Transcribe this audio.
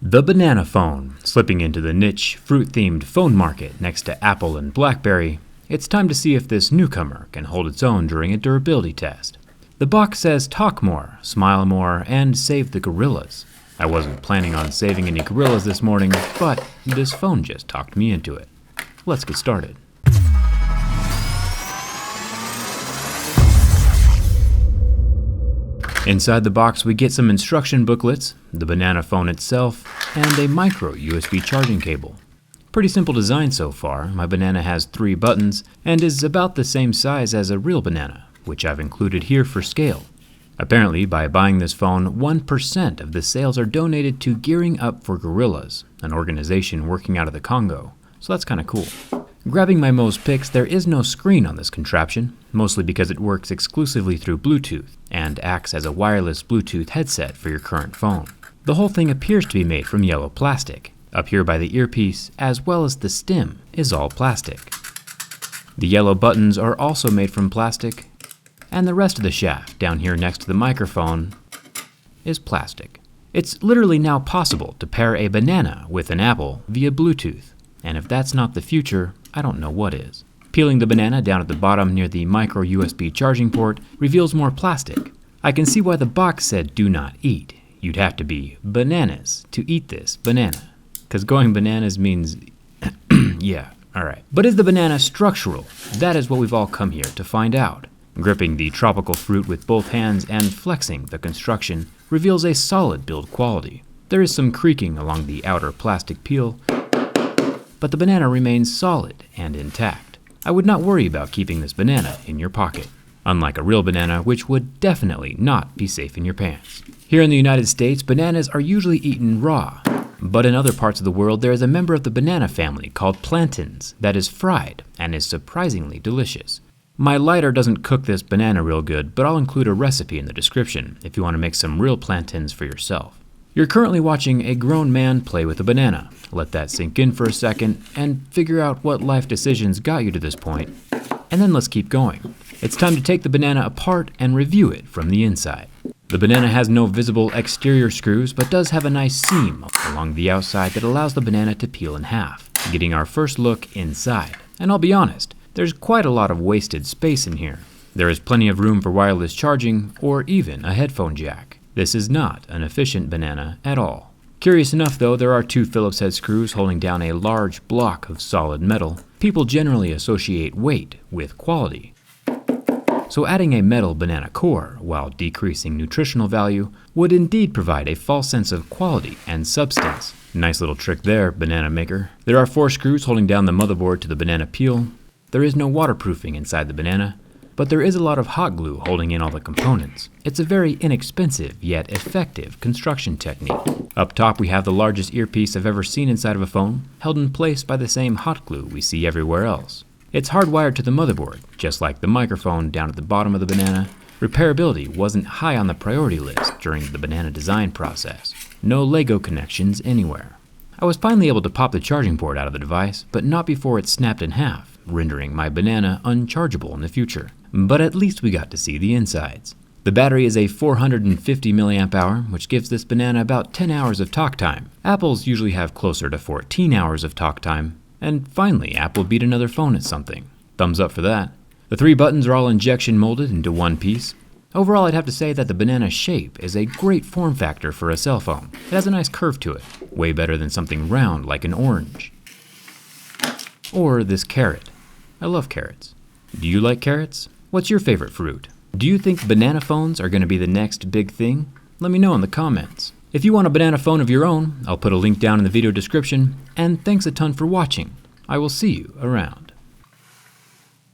The banana phone, slipping into the niche, fruit-themed phone market next to Apple and BlackBerry. It's time to see if this newcomer can hold its own during a durability test. The box says talk more, smile more, and save the gorillas. I wasn't planning on saving any gorillas this morning, but this phone just talked me into it. Let's get started. Inside the box we get some instruction booklets, the banana phone itself, and a micro USB charging cable. Pretty simple design so far. My banana has 3 buttons and is about the same size as a real banana, which I've included here for scale. Apparently, by buying this phone, 1% of the sales are donated to Gearing Up for Gorillas, an organization working out of the Congo, so that's kinda cool. Grabbing my most pics, there is no screen on this contraption, mostly because it works exclusively through Bluetooth and acts as a wireless Bluetooth headset for your current phone. The whole thing appears to be made from yellow plastic. Up here by the earpiece, as well as the stem, is all plastic. The yellow buttons are also made from plastic, and the rest of the shaft down here next to the microphone is plastic. It's literally now possible to pair a banana with an apple via Bluetooth, and if that's not the future, I don't know what is. Peeling the banana down at the bottom near the micro USB charging port reveals more plastic. I can see why the box said do not eat. You'd have to be bananas to eat this banana. Because going bananas means, yeah, alright. But is the banana structural? That is what we've all come here to find out. Gripping the tropical fruit with both hands and flexing the construction reveals a solid build quality. There is some creaking along the outer plastic peel, but the banana remains solid and intact. I would not worry about keeping this banana in your pocket, unlike a real banana, which would definitely not be safe in your pants. Here in the United States, bananas are usually eaten raw, but in other parts of the world there is a member of the banana family called plantains that is fried and is surprisingly delicious. My lighter doesn't cook this banana real good, but I'll include a recipe in the description if you want to make some real plantains for yourself. You're currently watching a grown man play with a banana. Let that sink in for a second and figure out what life decisions got you to this point, and then let's keep going. It's time to take the banana apart and review it from the inside. The banana has no visible exterior screws, but does have a nice seam along the outside that allows the banana to peel in half, getting our first look inside. And I'll be honest, there's quite a lot of wasted space in here. There is plenty of room for wireless charging or even a headphone jack. This is not an efficient banana at all. Curious enough though, there are 2 Phillips head screws holding down a large block of solid metal. People generally associate weight with quality. So adding a metal banana core, while decreasing nutritional value, would indeed provide a false sense of quality and substance. Nice little trick there, banana maker. There are 4 screws holding down the motherboard to the banana peel. There is no waterproofing inside the banana, but there is a lot of hot glue holding in all the components. It's a very inexpensive yet effective construction technique. Up top we have the largest earpiece I've ever seen inside of a phone, held in place by the same hot glue we see everywhere else. It's hardwired to the motherboard, just like the microphone down at the bottom of the banana. Repairability wasn't high on the priority list during the banana design process. No Lego connections anywhere. I was finally able to pop the charging port out of the device, but not before it snapped in half, rendering my banana unchargeable in the future. But at least we got to see the insides. The battery is a 450 mAh, which gives this banana about 10 hours of talk time. Apples usually have closer to 14 hours of talk time. And finally, Apple beat another phone at something. Thumbs up for that. The 3 buttons are all injection molded into one piece. Overall, I'd have to say that the banana shape is a great form factor for a cell phone. It has a nice curve to it, way better than something round like an orange. Or this carrot. I love carrots. Do you like carrots? What's your favorite fruit? Do you think banana phones are going to be the next big thing? Let me know in the comments. If you want a banana phone of your own, I'll put a link down in the video description, and thanks a ton for watching. I will see you around.